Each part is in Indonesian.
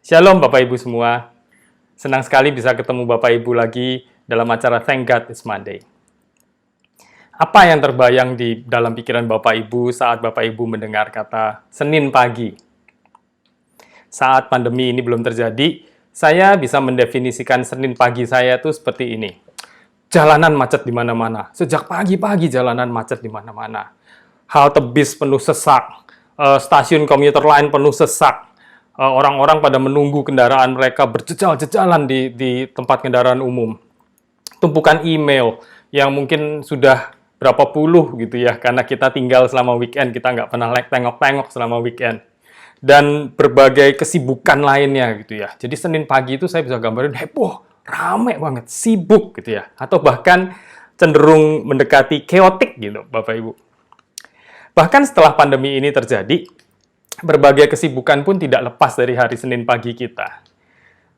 Shalom Bapak Ibu semua. Senang sekali bisa ketemu Bapak Ibu lagi dalam acara Thank God It's Monday. Apa yang terbayang di dalam pikiran Bapak Ibu saat Bapak Ibu mendengar kata Senin pagi? Saat pandemi ini belum terjadi, saya bisa mendefinisikan Senin pagi saya itu seperti ini. Jalanan macet di mana-mana. Sejak pagi-pagi jalanan macet di mana-mana. Halte bis penuh sesak. Stasiun komuter lain penuh sesak. Orang-orang pada menunggu kendaraan mereka berjejal-jejalan di tempat kendaraan umum. Tumpukan email yang mungkin sudah berapa puluh gitu ya, karena kita tinggal selama weekend, kita nggak pernah tengok-tengok selama weekend. Dan berbagai kesibukan lainnya gitu ya. Jadi Senin pagi itu saya bisa gambarin heboh, rame banget, sibuk gitu ya. Atau bahkan cenderung mendekati chaotic gitu Bapak Ibu. Bahkan setelah pandemi ini terjadi, berbagai kesibukan pun tidak lepas dari hari Senin pagi kita.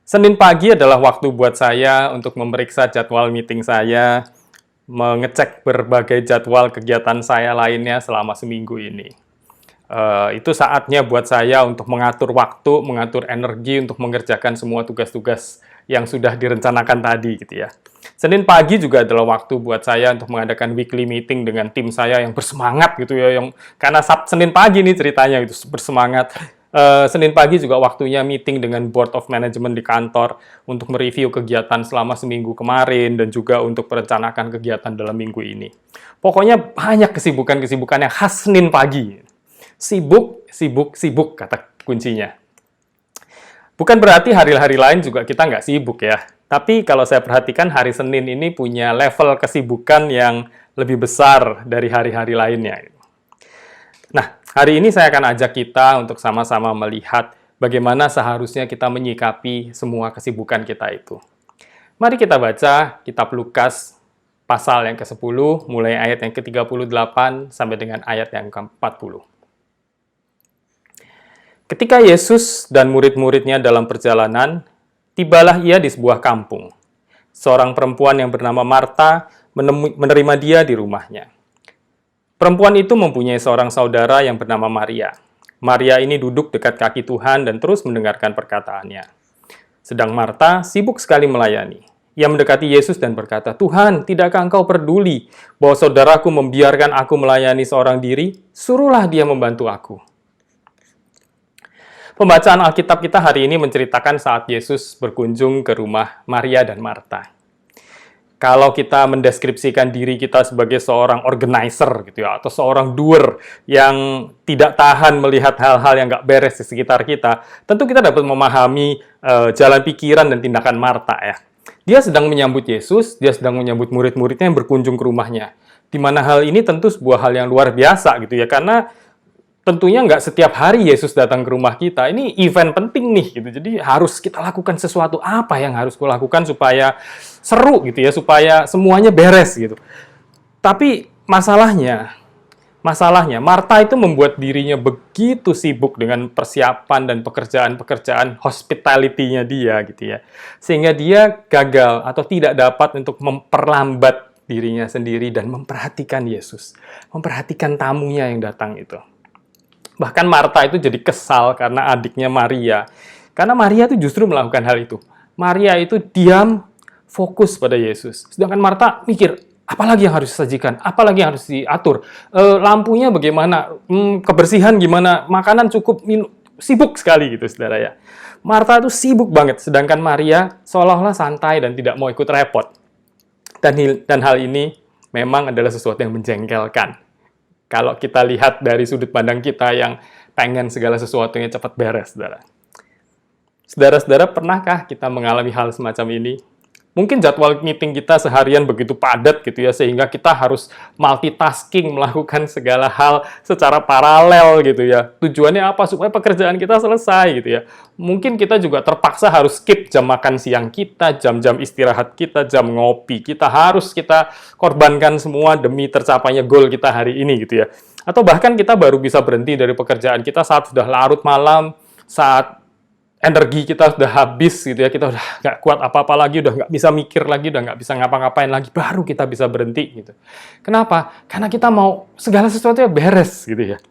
Senin pagi adalah waktu buat saya untuk memeriksa jadwal meeting saya, mengecek berbagai jadwal kegiatan saya lainnya selama seminggu ini. Itu saatnya buat saya untuk mengatur waktu, mengatur energi untuk mengerjakan semua tugas-tugas yang sudah direncanakan tadi gitu ya. Senin pagi juga adalah waktu buat saya untuk mengadakan weekly meeting dengan tim saya yang bersemangat gitu ya, karena Senin pagi nih ceritanya itu bersemangat. Senin pagi juga waktunya meeting dengan board of management di kantor untuk mereview kegiatan selama seminggu kemarin dan juga untuk merencanakan kegiatan dalam minggu ini. Pokoknya banyak kesibukan-kesibukan yang khas Senin pagi. Sibuk, sibuk, sibuk kata kuncinya. Bukan berarti hari-hari lain juga kita nggak sibuk ya. Tapi kalau saya perhatikan hari Senin ini punya level kesibukan yang lebih besar dari hari-hari lainnya. Nah, hari ini saya akan ajak kita untuk sama-sama melihat bagaimana seharusnya kita menyikapi semua kesibukan kita itu. Mari kita baca kitab Lukas pasal yang ke-10, mulai ayat yang ke-38 sampai dengan ayat yang ke-40. Ketika Yesus dan murid-muridnya dalam perjalanan, tibalah ia di sebuah kampung. Seorang perempuan yang bernama Marta menerima dia di rumahnya. Perempuan itu mempunyai seorang saudara yang bernama Maria. Maria ini duduk dekat kaki Tuhan dan terus mendengarkan perkataannya. Sedang Marta sibuk sekali melayani. Ia mendekati Yesus dan berkata, "Tuhan, tidakkah engkau peduli bahwa saudaraku membiarkan aku melayani seorang diri? Suruhlah dia membantu aku." Pembacaan Alkitab kita hari ini menceritakan saat Yesus berkunjung ke rumah Maria dan Marta. Kalau kita mendeskripsikan diri kita sebagai seorang organizer gitu ya, atau seorang doer yang tidak tahan melihat hal-hal yang nggak beres di sekitar kita, tentu kita dapat memahami jalan pikiran dan tindakan Marta ya. Dia sedang menyambut Yesus, dia sedang menyambut murid-muridnya yang berkunjung ke rumahnya. Di mana hal ini tentu sebuah hal yang luar biasa gitu ya, karena tentunya nggak setiap hari Yesus datang ke rumah kita. Ini event penting nih, gitu. Jadi harus kita lakukan sesuatu. Apa yang harus kulakukan supaya seru gitu ya, supaya semuanya beres gitu. Tapi masalahnya Marta itu membuat dirinya begitu sibuk dengan persiapan dan pekerjaan-pekerjaan hospitality-nya dia gitu ya. Sehingga dia gagal atau tidak dapat untuk memperlambat dirinya sendiri dan memperhatikan Yesus. Memperhatikan tamunya yang datang itu. Bahkan Marta itu jadi kesal karena adiknya Maria. Karena Maria itu justru melakukan hal itu. Maria itu diam, fokus pada Yesus. Sedangkan Marta mikir, apalagi yang harus disajikan? Apalagi yang harus diatur? Lampunya bagaimana? Kebersihan gimana? Makanan cukup? Sibuk sekali gitu, saudara ya. Marta itu sibuk banget. Sedangkan Maria seolah-olah santai dan tidak mau ikut repot. Dan hal ini memang adalah sesuatu yang menjengkelkan. Kalau kita lihat dari sudut pandang kita yang pengen segala sesuatunya cepat beres, saudara. Saudara-saudara, pernahkah kita mengalami hal semacam ini? Mungkin jadwal meeting kita seharian begitu padat gitu ya, sehingga kita harus multitasking, melakukan segala hal secara paralel gitu ya. Tujuannya apa? Supaya pekerjaan kita selesai gitu ya. Mungkin kita juga terpaksa harus skip jam makan siang kita, jam-jam istirahat kita, jam ngopi. Kita korbankan semua demi tercapainya goal kita hari ini gitu ya. Atau bahkan kita baru bisa berhenti dari pekerjaan kita saat sudah larut malam, saat energi kita sudah habis gitu ya, kita udah nggak kuat apa-apa lagi, udah nggak bisa mikir lagi, udah nggak bisa ngapa-ngapain lagi, baru kita bisa berhenti gitu. Kenapa? Karena kita mau segala sesuatunya beres gitu ya.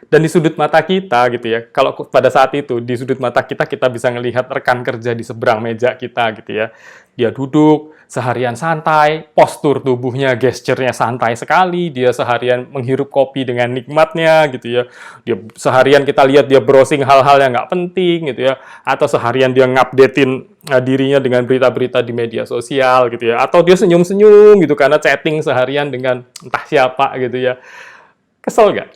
Dan di sudut mata kita gitu ya, kalau pada saat itu di sudut mata kita bisa ngelihat rekan kerja di seberang meja kita gitu ya. Dia duduk seharian santai, postur tubuhnya, gesturnya santai sekali, dia seharian menghirup kopi dengan nikmatnya gitu ya. Dia seharian kita lihat dia browsing hal-hal yang nggak penting gitu ya, atau seharian dia ngupdatein dirinya dengan berita-berita di media sosial gitu ya, atau dia senyum-senyum gitu karena chatting seharian dengan entah siapa gitu ya. Kesel nggak?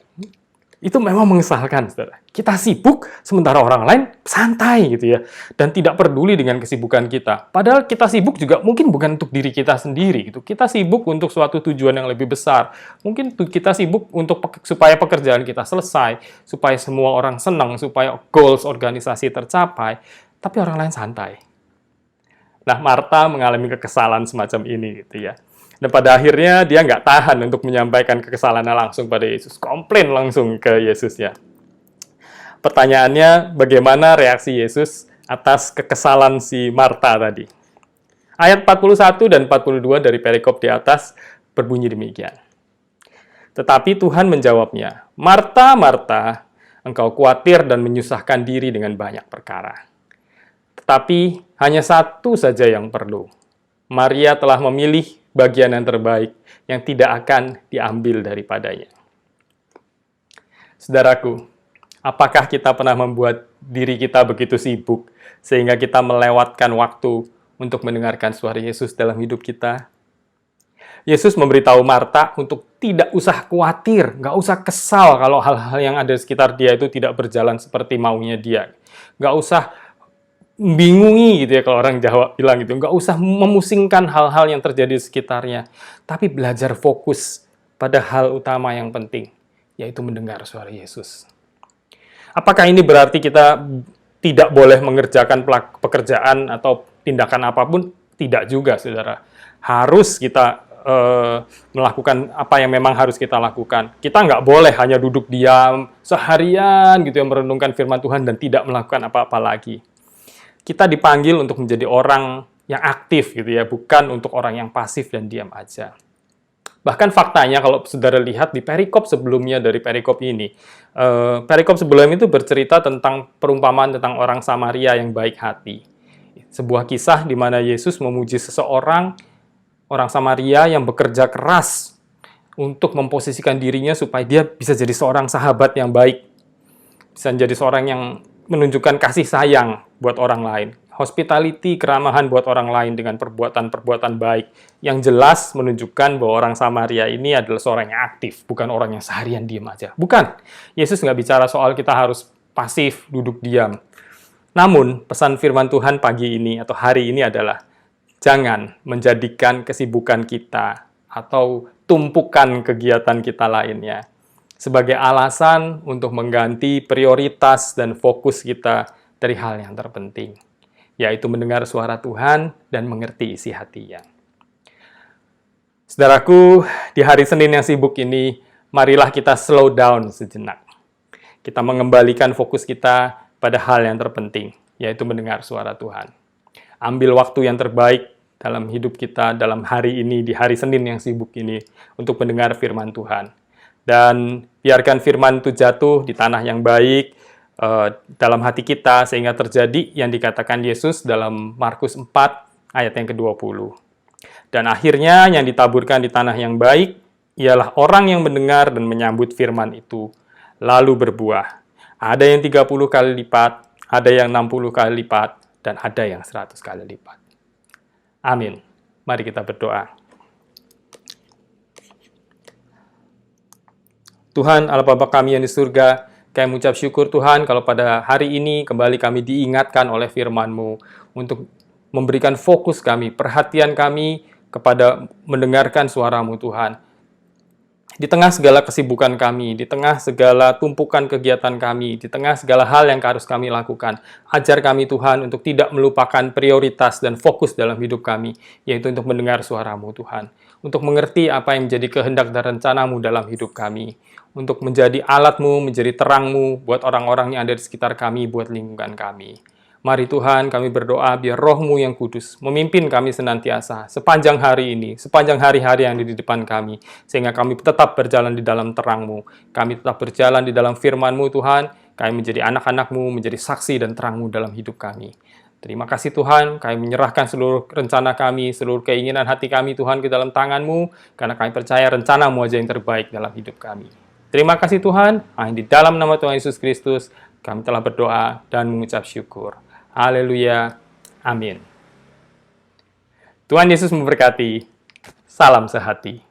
Itu memang mengesalkan, saudara. Kita sibuk, sementara orang lain santai gitu ya, dan tidak peduli dengan kesibukan kita. Padahal kita sibuk juga mungkin bukan untuk diri kita sendiri gitu. Kita sibuk untuk suatu tujuan yang lebih besar. Mungkin kita sibuk untuk supaya pekerjaan kita selesai, supaya semua orang senang, supaya goals organisasi tercapai, tapi orang lain santai. Nah, Marta mengalami kekesalan semacam ini gitu ya. Dan pada akhirnya dia nggak tahan untuk menyampaikan kekesalannya langsung pada Yesus. Komplain langsung ke Yesus ya. Pertanyaannya, bagaimana reaksi Yesus atas kekesalan si Marta tadi? Ayat 41 dan 42 dari perikop di atas berbunyi demikian. Tetapi Tuhan menjawabnya, Marta, Marta, engkau khawatir dan menyusahkan diri dengan banyak perkara. Tetapi hanya satu saja yang perlu. Maria telah memilih bagian yang terbaik yang tidak akan diambil daripadanya. Saudaraku, apakah kita pernah membuat diri kita begitu sibuk sehingga kita melewatkan waktu untuk mendengarkan suara Yesus dalam hidup kita? Yesus memberitahu Marta untuk tidak usah khawatir, nggak usah kesal kalau hal-hal yang ada di sekitar dia itu tidak berjalan seperti maunya dia. Nggak usah bingungi gitu ya kalau orang Jawa bilang gitu. Nggak usah memusingkan hal-hal yang terjadi di sekitarnya. Tapi belajar fokus pada hal utama yang penting, yaitu mendengar suara Yesus. Apakah ini berarti kita tidak boleh mengerjakan pekerjaan atau tindakan apapun? Tidak juga, saudara. Harus kita melakukan apa yang memang harus kita lakukan. Kita nggak boleh hanya duduk diam seharian gitu ya, merenungkan firman Tuhan dan tidak melakukan apa-apa lagi. Kita dipanggil untuk menjadi orang yang aktif gitu ya, bukan untuk orang yang pasif dan diam aja. Bahkan faktanya kalau saudara lihat di perikop sebelumnya dari perikop ini, perikop sebelumnya itu bercerita tentang perumpamaan tentang orang Samaria yang baik hati. Sebuah kisah di mana Yesus memuji seseorang, orang Samaria yang bekerja keras untuk memposisikan dirinya supaya dia bisa jadi seorang sahabat yang baik, bisa jadi seorang yang menunjukkan kasih sayang buat orang lain. Hospitality, keramahan buat orang lain dengan perbuatan-perbuatan baik. Yang jelas menunjukkan bahwa orang Samaria ini adalah seorang yang aktif, bukan orang yang seharian diam aja. Bukan. Yesus nggak bicara soal kita harus pasif, duduk diam. Namun, pesan firman Tuhan pagi ini atau hari ini adalah jangan menjadikan kesibukan kita atau tumpukan kegiatan kita lainnya sebagai alasan untuk mengganti prioritas dan fokus kita dari hal yang terpenting, yaitu mendengar suara Tuhan dan mengerti isi hatinya. Saudaraku, di hari Senin yang sibuk ini, marilah kita slow down sejenak. Kita mengembalikan fokus kita pada hal yang terpenting, yaitu mendengar suara Tuhan. Ambil waktu yang terbaik dalam hidup kita, dalam hari ini, di hari Senin yang sibuk ini, untuk mendengar firman Tuhan. Dan biarkan firman itu jatuh di tanah yang baik dalam hati kita, sehingga terjadi yang dikatakan Yesus dalam Markus 4 ayat yang ke-20. Dan akhirnya yang ditaburkan di tanah yang baik ialah orang yang mendengar dan menyambut firman itu, lalu berbuah. Ada yang 30 kali lipat, ada yang 60 kali lipat, dan ada yang 100 kali lipat. Amin. Mari kita berdoa. Tuhan, Allah Bapa kami yang di surga, kami mengucap syukur Tuhan kalau pada hari ini kembali kami diingatkan oleh firman-Mu untuk memberikan fokus kami, perhatian kami kepada mendengarkan suara-Mu Tuhan. Di tengah segala kesibukan kami, di tengah segala tumpukan kegiatan kami, di tengah segala hal yang harus kami lakukan, ajar kami Tuhan untuk tidak melupakan prioritas dan fokus dalam hidup kami, yaitu untuk mendengar suara-Mu Tuhan, untuk mengerti apa yang menjadi kehendak dan rencana-Mu dalam hidup kami, untuk menjadi alat-Mu, menjadi terang-Mu buat orang-orang yang ada di sekitar kami, buat lingkungan kami. Mari Tuhan, kami berdoa biar Roh-Mu yang kudus memimpin kami senantiasa sepanjang hari ini, sepanjang hari-hari yang ada di depan kami, sehingga kami tetap berjalan di dalam terang-Mu. Kami tetap berjalan di dalam firman-Mu Tuhan, kami menjadi anak-anak-Mu, menjadi saksi dan terang-Mu dalam hidup kami. Terima kasih Tuhan, kami menyerahkan seluruh rencana kami, seluruh keinginan hati kami Tuhan ke dalam tangan-Mu, karena kami percaya rencana-Mu aja yang terbaik dalam hidup kami. Terima kasih Tuhan, di dalam nama Tuhan Yesus Kristus, kami telah berdoa dan mengucap syukur. Haleluya. Amin. Tuhan Yesus memberkati. Salam sehati.